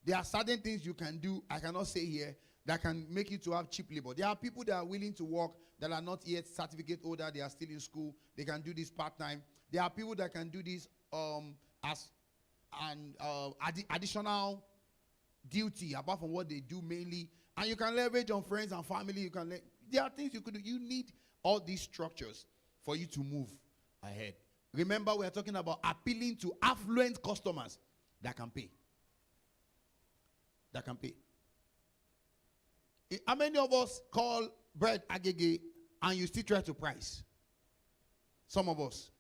There are certain things you can do, I cannot say here, that can make you to have cheap labor. There are people that are willing to work that are not yet certificate holder, they are still in school, they can do this part-time. There are people that can do this as an additional duty apart from what they do mainly, and you can leverage on friends and family. There are things you could do. You need all these structures for you to move ahead. Remember, we are talking about appealing to affluent customers that can pay. That can pay. How many of us call bread agege and you still try to price? Some of us.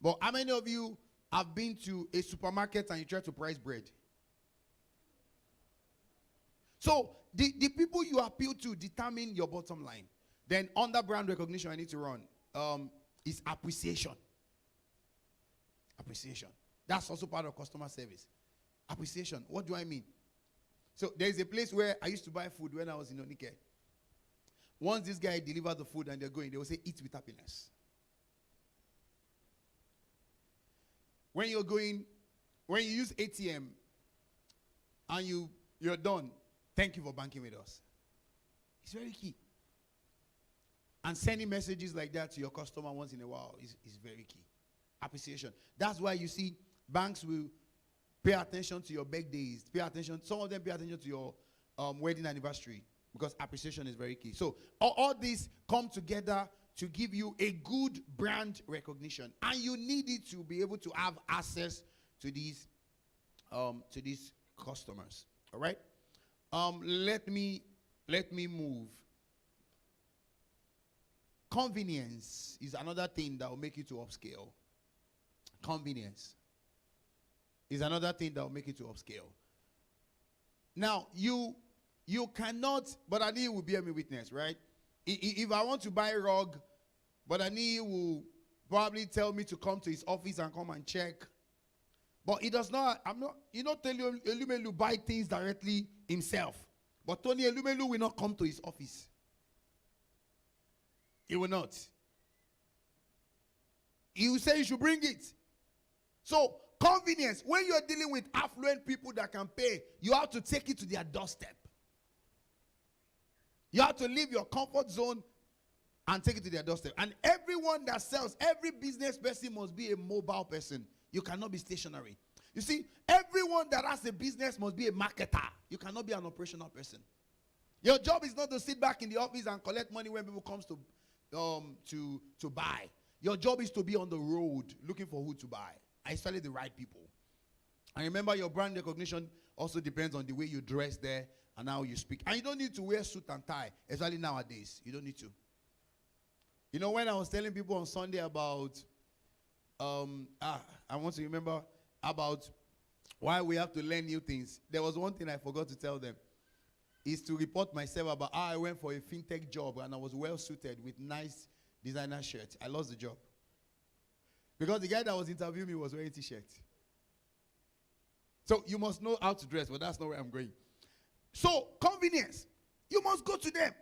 But how many of you have been to a supermarket and you try to price bread? So the people you appeal to determine your bottom line. Then under brand recognition I need to run is appreciation. Appreciation. That's also part of customer service. Appreciation. What do I mean? So there is a place where I used to buy food when I was in Onike. Once this guy delivered the food and they're going, they will say, eat with happiness. When you're going, when you use ATM and you're done, thank you for banking with us. It's very key. And sending messages like that to your customer once in a while is very key. Appreciation. That's why you see banks will pay attention to your birthdays. Pay attention. Some of them pay attention to your wedding anniversary because appreciation is very key. So all these come together to give you a good brand recognition, and you need it to be able to have access to these customers. All right. Let me move. Convenience is another thing that will make you to upscale. Convenience is another thing that will make you to upscale. Now, you cannot, but Ani will bear me witness, right? If I want to buy a rug, but Ani will probably tell me to come to his office and come and check. But he does not, tell you Elumelu buy things directly himself. But Tony Elumelu will not come to his office. He will not. He will say you should bring it. So, convenience. When you are dealing with affluent people that can pay, you have to take it to their doorstep. You have to leave your comfort zone and take it to their doorstep. And everyone that sells, every business person must be a mobile person. You cannot be stationary. You see, everyone that has a business must be a marketer. You cannot be an operational person. Your job is not to sit back in the office and collect money when people come to buy. Your job is to be on the road looking for who to buy, especially the right people. And remember, your brand recognition also depends on the way you dress there and how you speak. And you don't need to wear suit and tie, especially nowadays. You don't need to. You know, when I was telling people on Sunday about, I want to remember about why we have to learn new things. There was one thing I forgot to tell them. Is to report myself about how I went for a fintech job and I was well suited with nice designer shirts. I lost the job. Because the guy that was interviewing me was wearing t-shirt. So you must know how to dress, but that's not where I'm going. So, convenience. You must go to them.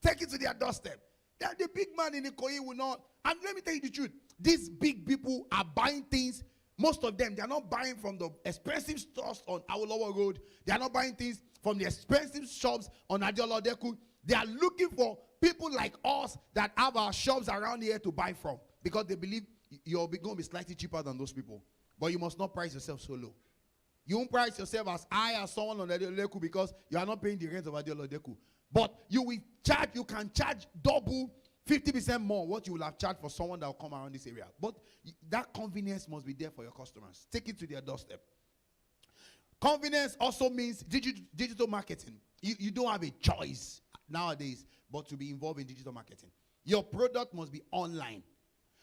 Take it to their doorstep. The big man in the Ikoyi will not. And let me tell you the truth. These big people are buying things. Most of them, they are not buying from the expensive stores on Awolowo Road. They are not buying things from the expensive shops on Adeola Odeku. They are looking for people like us that have our shops around here to buy from, because they believe you're going to be slightly cheaper than those people. But you must not price yourself so low. You won't price yourself as high as someone on Adeola Odeku because you are not paying the rent of Adeola Odeku. But you can charge double, 50% more what you will have charged for someone that will come around this area. But that convenience must be there for your customers. Take it to their doorstep. Convenience also means digital marketing. You don't have a choice nowadays but to be involved in digital marketing. Your product must be online.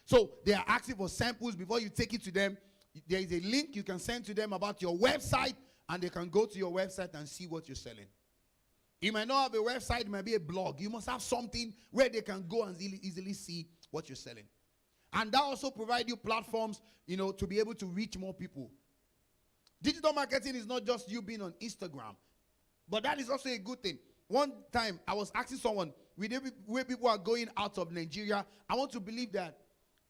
So they are asking for samples before you take it to them. There is a link you can send to them about your website, and they can go to your website and see what you're selling. You might not have a website, it might be a blog. You must have something where they can go and easily see what you're selling. And that also provides you platforms, to be able to reach more people. Digital marketing is not just you being on Instagram, but that is also a good thing. One time, I was asking someone, where people are going out of Nigeria, I want to believe that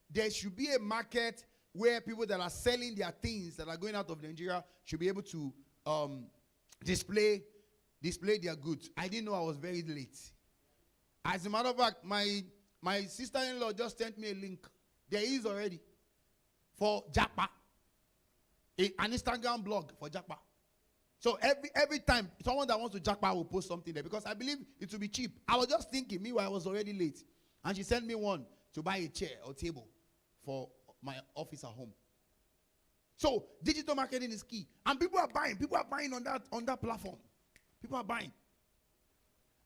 there should be a market where people that are selling their things that are going out of Nigeria should be able to um, display their goods. I didn't know I was very late. As a matter of fact, my sister-in-law just sent me a link. There is already for Japa, an Instagram blog for Japa. So every time someone that wants to Japa will post something there, because I believe it will be cheap. I was just thinking, meanwhile I was already late, and she sent me one to buy a chair or table for my office at home. So digital marketing is key, and people are buying. People are buying on that platform. People are buying.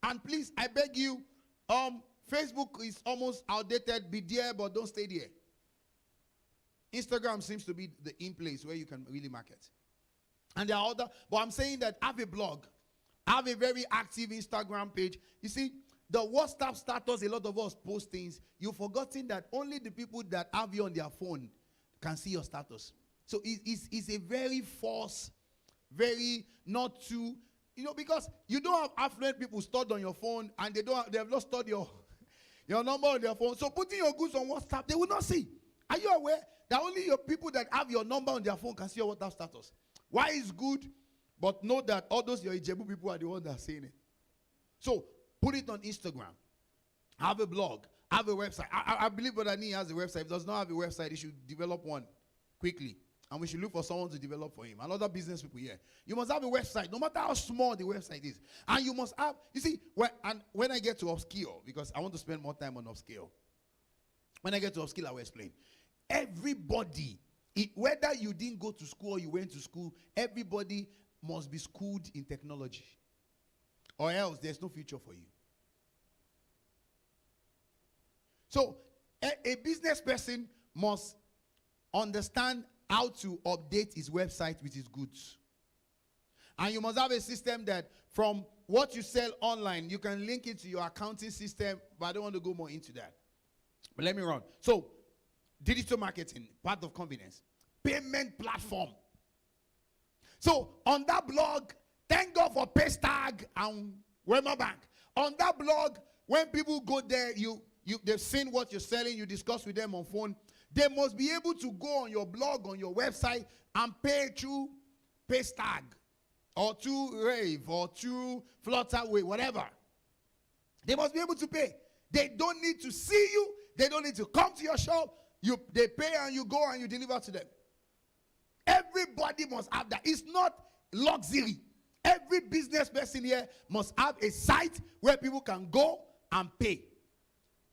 And please, I beg you, Facebook is almost outdated. Be there, but don't stay there. Instagram seems to be the in place where you can really market. And there are other, but I'm saying that have a blog, have a very active Instagram page. You see, the WhatsApp status, a lot of us post things. You've forgotten that only the people that have you on their phone can see your status. So it's a very false, very not too, because you don't have affluent people stored on your phone, and they have not stored your number on their phone. So putting your goods on WhatsApp, they will not see. Are you aware that only your people that have your number on their phone can see your WhatsApp status? Why is good? But know that all those your Ijebu people are the ones that are saying it. So put it on Instagram. Have a blog. Have a website. I believe Brother Nee has a website. If he does not have a website, he should develop one quickly. And we should look for someone to develop for him. And other business people here. You must have a website, no matter how small the website is. And you must have, you see, when I get to Upskill, because I want to spend more time on Upskill. When I get to Upskill, I will explain. Everybody, whether you didn't go to school or you went to school, everybody must be schooled in technology. Or else there's no future for you. So, a business person must understand how to update his website with his goods. And you must have a system that from what you sell online, you can link it to your accounting system, but I don't want to go more into that. But let me run. So, digital marketing, part of convenience. Payment platform. So, on that blog, thank God for Paystag and Wema Bank. On that blog, when people go there, they've seen what you're selling, you discuss with them on phone. They must be able to go on your blog, on your website, and pay through Paystag, or through Rave, or through Flutterway, whatever. They must be able to pay. They don't need to see you. They don't need to come to your shop. They pay and you go and you deliver to them. Everybody must have that. It's not luxury. Every business person here must have a site where people can go and pay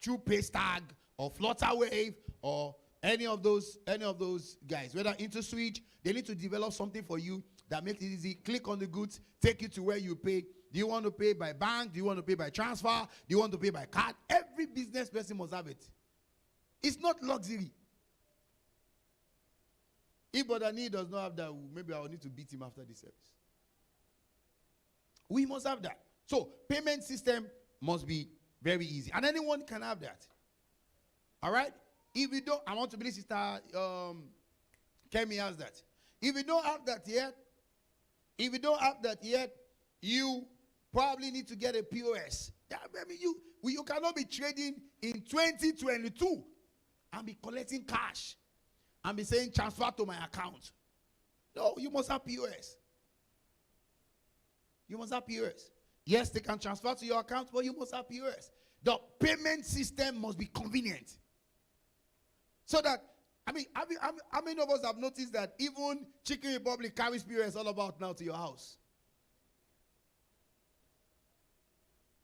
through Paystag or Flutterwave or any of those guys. Whether IntoSwitch, they need to develop something for you that makes it easy. Click on the goods, take you to where you pay. Do you want to pay by bank? Do you want to pay by transfer? Do you want to pay by card? Every business person must have it. It's not luxury. If Brother Nee does not have that, maybe I will need to beat him after this service. We must have that. So, payment system must be very easy. And anyone can have that. All right? If you don't, I want to believe Sister Kemi has that. If you don't have that yet, you probably need to get a POS. I mean, you cannot be trading in 2022 and be collecting cash and be saying transfer to my account. No, you must have POS. You must have POS. Yes, they can transfer to your account, but you must have POS. The payment system must be convenient. So that, I mean, how many of us have noticed that even Chicken Republic carries POS all about now to your house?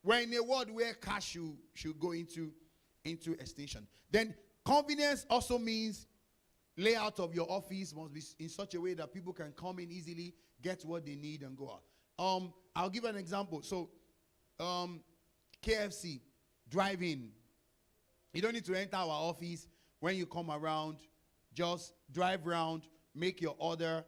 We're in a world where cash should go into extinction. Then convenience also means layout of your office must be in such a way that people can come in easily, get what they need, and go out. I'll give an example. So, KFC, drive-in. You don't need to enter our office. When you come around, just drive around, make your order,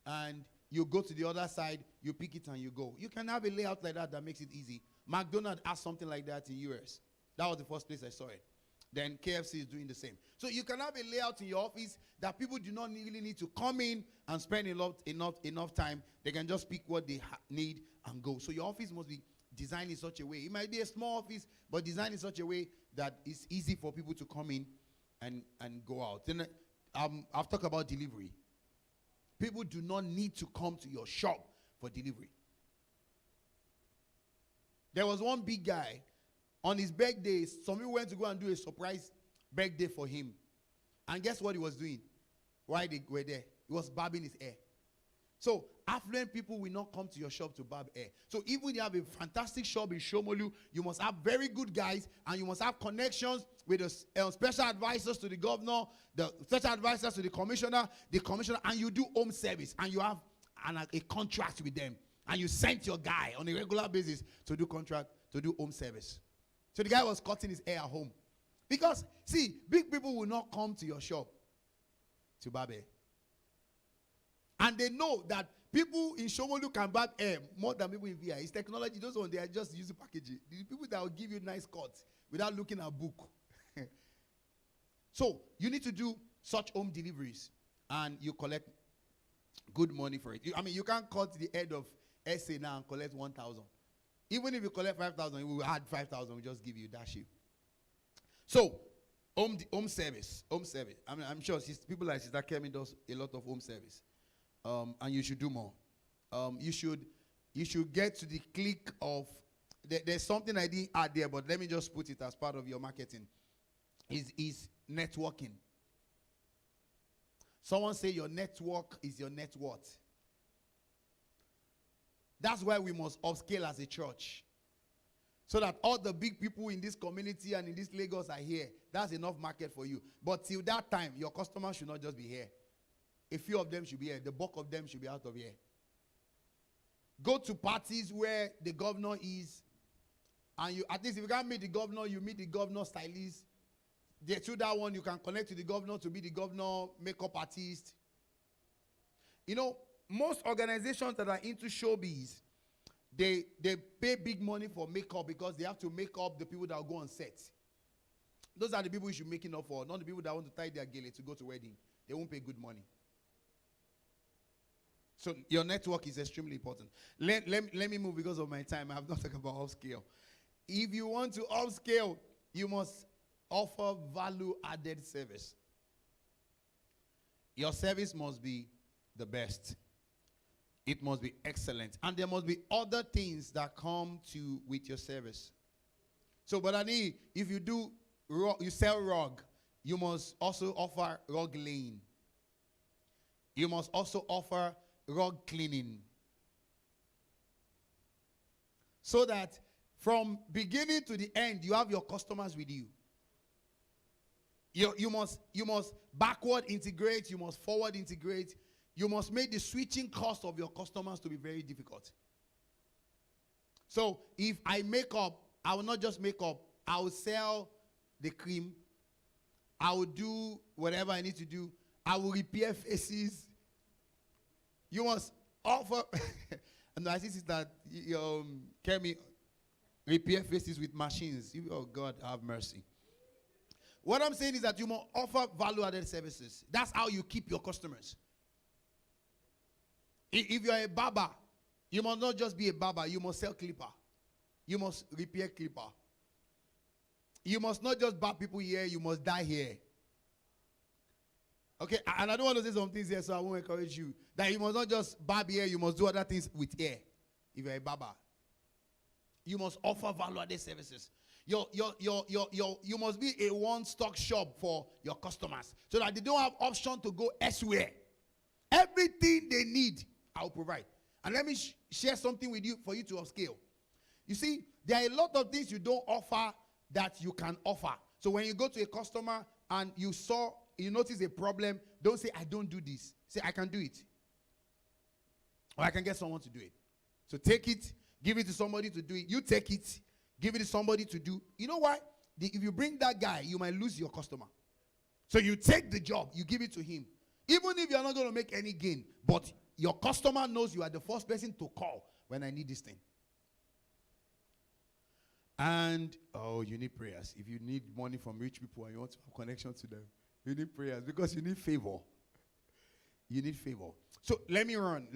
and you go to the other side, you pick it and you go. You can have a layout like that makes it easy. McDonald's has something like that in US. That was the first place I saw it. Then KFC is doing the same. So you can have a layout in your office that people do not really need to come in and spend enough time. They can just pick what they need and go. So your office must be designed in such a way. It might be a small office, but designed in such a way that it's easy for people to come in and go out. Then I've talked about delivery. People do not need to come to your shop for delivery. There was one big guy, on his birthday, some people went to go and do a surprise birthday for him. And guess what he was doing while they were there? He was barbing his hair. So, affluent people will not come to your shop to barb hair. So, even if you have a fantastic shop in Shomolu, you must have very good guys, and you must have connections with the special advisors to the governor, the special advisors to the commissioner, and you do home service, and you have a contract with them, and you send your guy on a regular basis to do home service. So, the guy was cutting his hair at home. Because, see, big people will not come to your shop to barb hair. And they know that people in Shomolu can barb hair more than people in VI. It's technology. Those ones, they are just using packaging. The people that will give you nice cuts without looking at a book. So, you need to do such home deliveries. And you collect good money for it. You can't cut the head of SA now and collect 1,000. Even if you collect 5,000, we will add 5,000. We'll just give you that shit. So, home service. I'm sure people like Sister Kemi does a lot of home service. And you should do more. You should get to the click of, there's something I didn't add there, but let me just put it as part of your marketing, is networking. Someone say your network is your net worth. That's why we must upscale as a church. So that all the big people in this community and in this Lagos are here. That's enough market for you. But till that time, your customers should not just be here. A few of them should be here. The bulk of them should be out of here. Go to parties where the governor is. And you, at least if you can't meet the governor, you meet the governor stylist. Through that one, you can connect to the governor to be the governor makeup artist. You know, most organizations that are into showbiz, they pay big money for makeup because they have to make up the people that will go on set. Those are the people you should make it up for, not the people that want to tie their gele to go to wedding. They won't pay good money. So your network is extremely important. Let me move because of my time. I have not talked about upscale. If you want to upscale, you must offer value-added service. Your service must be the best. It must be excellent. And there must be other things that come with your service. So, but if you sell rug, you must also offer rug laying. You must also offer rug cleaning. So that from beginning to the end, you have your customers with you. You must backward integrate, you must forward integrate. You must make the switching cost of your customers to be very difficult. So if I make up, I will not just make up. I will sell the cream. I will do whatever I need to do. I will repair faces. You must offer. And I see that Kemi repair faces with machines. Oh God, have mercy. What I'm saying is that you must offer value-added services. That's how you keep your customers. If you are a barber, you must not just be a barber. You must sell clipper. You must repair clipper. You must not just barb people here. You must dye here. Okay, and I don't want to say some things here, so I won't encourage you. That you must not just barb here. You must do other things with hair. If you're a barber, you must offer value-added services. You must be a one-stop shop for your customers, so that they don't have option to go elsewhere. Everything they need, I'll provide. And let me share something with you for you to upscale. You see, there are a lot of things you don't offer that you can offer. So when you go to a customer and you notice a problem, don't say, I don't do this. Say, I can do it. Or I can get someone to do it. So take it, give it to somebody to do it. You take it, give it to somebody to do. You know why? If you bring that guy, you might lose your customer. So you take the job, you give it to him. Even if you're not going to make any gain, but your customer knows you are the first person to call when I need this thing. And, you need prayers. If you need money from rich people and you want to have connection to them, you need prayers because you need favor. You need favor. So let me run.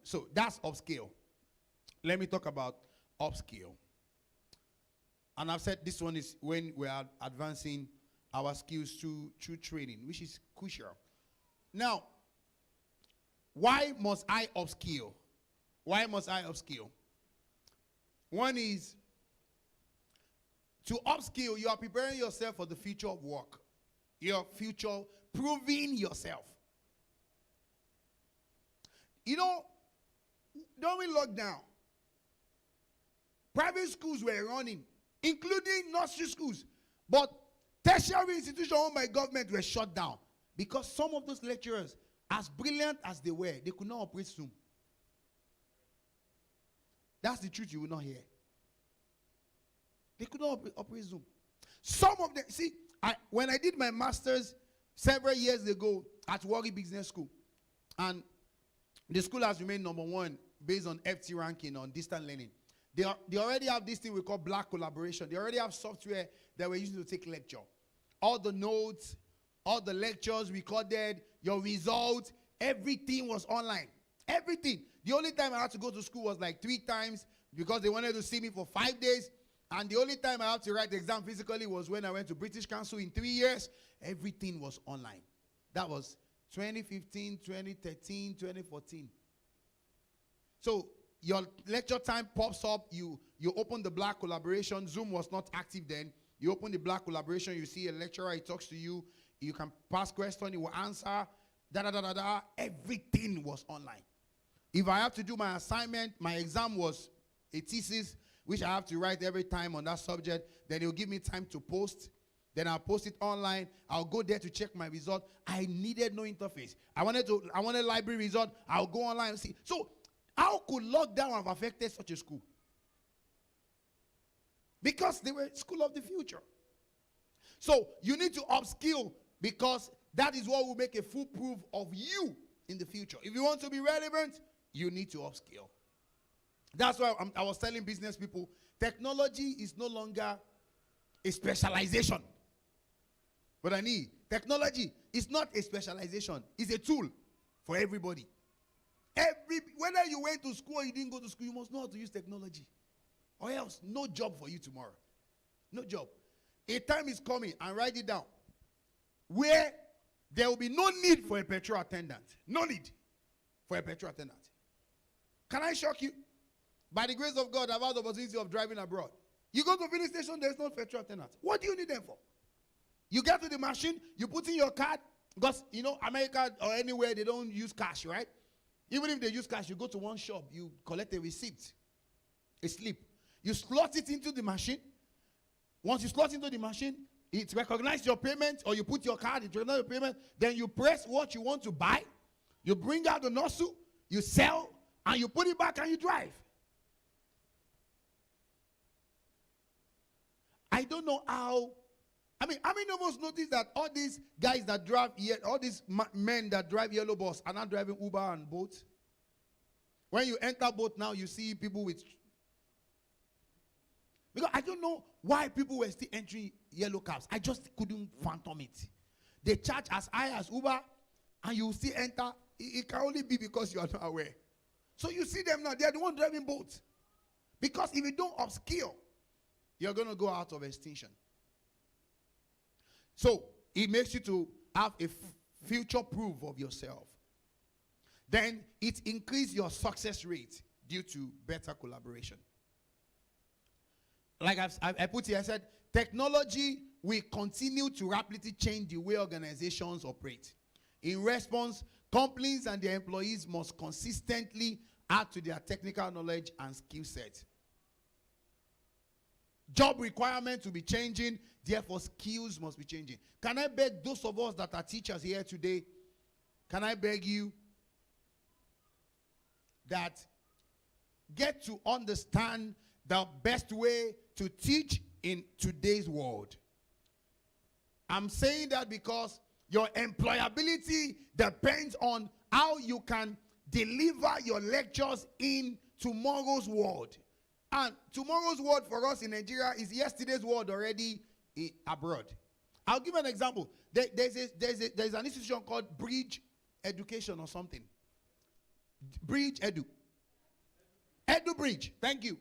So that's upscale. Let me talk about upscale. And I've said this one is when we are advancing our skills through training, which is crucial. Now, why must I upskill? Why must I upskill? One is to upskill, you are preparing yourself for the future of work. Your future, proving yourself. You know, during lockdown, private schools were running, including nursery schools. But tertiary institutions owned by government were shut down because some of those lecturers, as brilliant as they were, they could not operate Zoom. That's the truth you will not hear. They could not operate Zoom. Some of them, see, when I did my master's several years ago at Warri Business School, and the school has remained number one based on FT ranking on distant learning. They already have this thing we call black collaboration. They already have software that we're using to take lecture. All the notes, all the lectures recorded, your results, everything was online. Everything. The only time I had to go to school was like 3 times because they wanted to see me for 5 days. And the only time I had to write the exam physically was when I went to British Council in 3 years. Everything was online. That was 2015, 2013, 2014. So your lecture time pops up. You open the black collaboration. Zoom was not active then. You open the black collaboration. You see a lecturer. He talks to you. You can pass questions. He will answer. Everything was online. If I have to do my assignment, my exam was a thesis, which I have to write every time on that subject. Then he'll give me time to post. Then I'll post it online. I'll go there to check my result. I needed no interface. I wanted library result. I'll go online and see. So how could lockdown have affected such a school? Because they were school of the future. So you need to upskill because that is what will make a full proof of you in the future. If you want to be relevant, you need to upskill. That's why I was telling business people, technology is no longer a specialization. But I need technology is not a specialization. It's a tool for everybody. Whether you went to school or you didn't go to school, you must know how to use technology. Or else, no job for you tomorrow. No job. A time is coming, and write it down, where there will be no need for a petrol attendant. No need for a petrol attendant. Can I shock you? By the grace of God, I've had the opportunity of driving abroad. You go to a filling station, there's no petrol attendant. What do you need them for? You get to the machine, you put in your card, because, you know, America or anywhere, they don't use cash, right? Even if they use cash, you go to one shop, you collect a receipt, a slip. You slot it into the machine. Once you slot into the machine, it recognizes your payment, or you put your card, it recognizes your payment. Then you press what you want to buy. You bring out the nozzle, you sell, and you put it back and you drive. I don't know how. I mean, how many of us notice that all these guys that drive, all these men that drive yellow bus are not driving Uber and Bolt? When you enter Bolt now, you see people with. Because I don't know why people were still entering yellow cabs. I just couldn't fathom it. They charge as high as Uber, and you still enter. It can only be because you are not aware. So you see them now, they are the one driving Bolt. Because if you don't upskill, you're going to go out of extinction. So it makes you to have a future proof of yourself. Then it increases your success rate due to better collaboration. Like I put here, I said, technology will continue to rapidly change the way organizations operate. In response, companies and their employees must consistently add to their technical knowledge and skill set. Job requirements will be changing, therefore skills must be changing. Can I beg those of us that are teachers here today, can I beg you that get to understand the best way to teach in today's world? I'm saying that because your employability depends on how you can deliver your lectures in tomorrow's world. And tomorrow's word for us in Nigeria is yesterday's word already abroad. I'll give an example. There's an institution called Bridge Education or something. Bridge Edu. Edu Bridge. Thank you.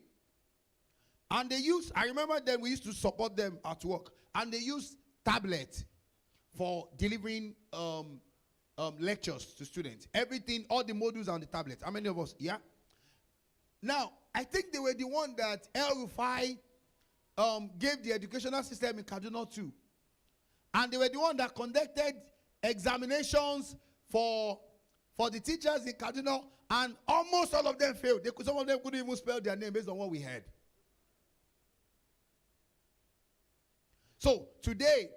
And they use, I remember them, we used to support them at work. And they use tablets for delivering lectures to students. Everything, all the modules on the tablet. How many of us? Yeah? Now, I think they were the one that El Rufai gave the educational system in Kaduna too. And they were the one that conducted examinations for the teachers in Kaduna, and almost all of them failed. Some of them couldn't even spell their name based on what we heard. So today,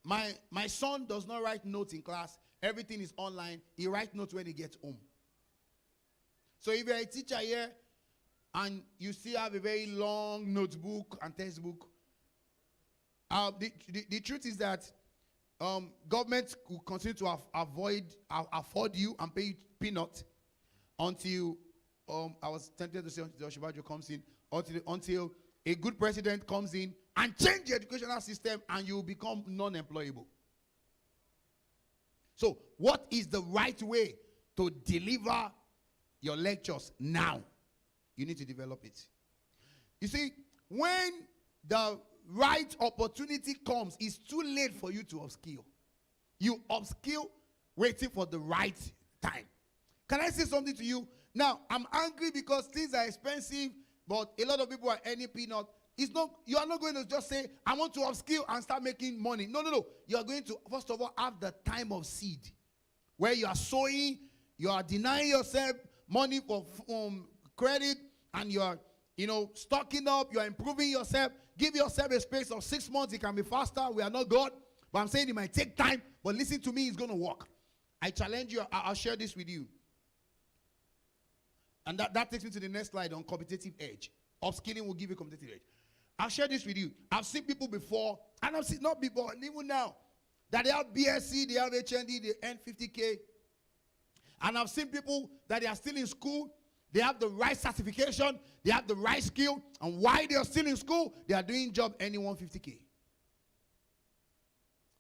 my son does not write notes in class. Everything is online. He writes notes when he gets home. So if you're a teacher here and you still have a very long notebook and textbook, the truth is that government will continue to afford you and pay you peanuts until I was tempted to say until Oshibajo comes in, until a good president comes in and change the educational system and you will become non-employable. So what is the right way to deliver your lectures now? You need to develop it. You see, when the right opportunity comes, it's too late for you to upskill. You upskill waiting for the right time. Can I say something to you? Now, I'm angry because things are expensive, but a lot of people are earning peanut. You are not going to just say, I want to upskill and start making money. No. You are going to, first of all, have the time of seed, where you are sowing, you are denying yourself money for credit, and you are, stocking up, you are improving yourself. Give yourself a space of 6 months. It can be faster. We are not God. But I'm saying it might take time. But listen to me, it's going to work. I challenge you. I'll share this with you. And that takes me to the next slide on competitive edge. Upskilling will give you competitive edge. I'll share this with you. I've seen people before, and I've seen not before, and even now, that they have BSc, they have HND, they earn 50K. And I've seen people that they are still in school. They have the right certification. They have the right skill. And while they are still in school, they are doing job earning 150K.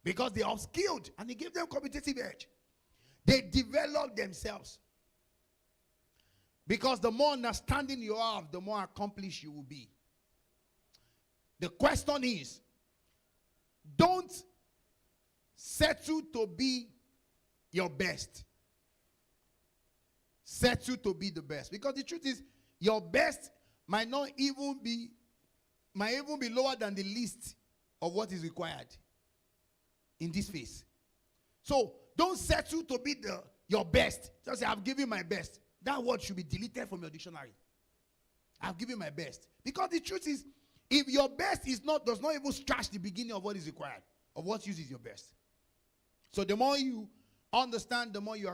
Because they are upskilled and it gave them competitive edge. They develop themselves. Because the more understanding you have, the more accomplished you will be. The question is, don't settle to be your best. Settle to be the best. Because the truth is, your best might even be lower than the least of what is required in this phase. So don't settle to be your best. Just say, I've given my best. That word should be deleted from your dictionary. I've given my best. Because the truth is, if your best does not even scratch the beginning of what is required, of what uses your best. So the more you understand, the more you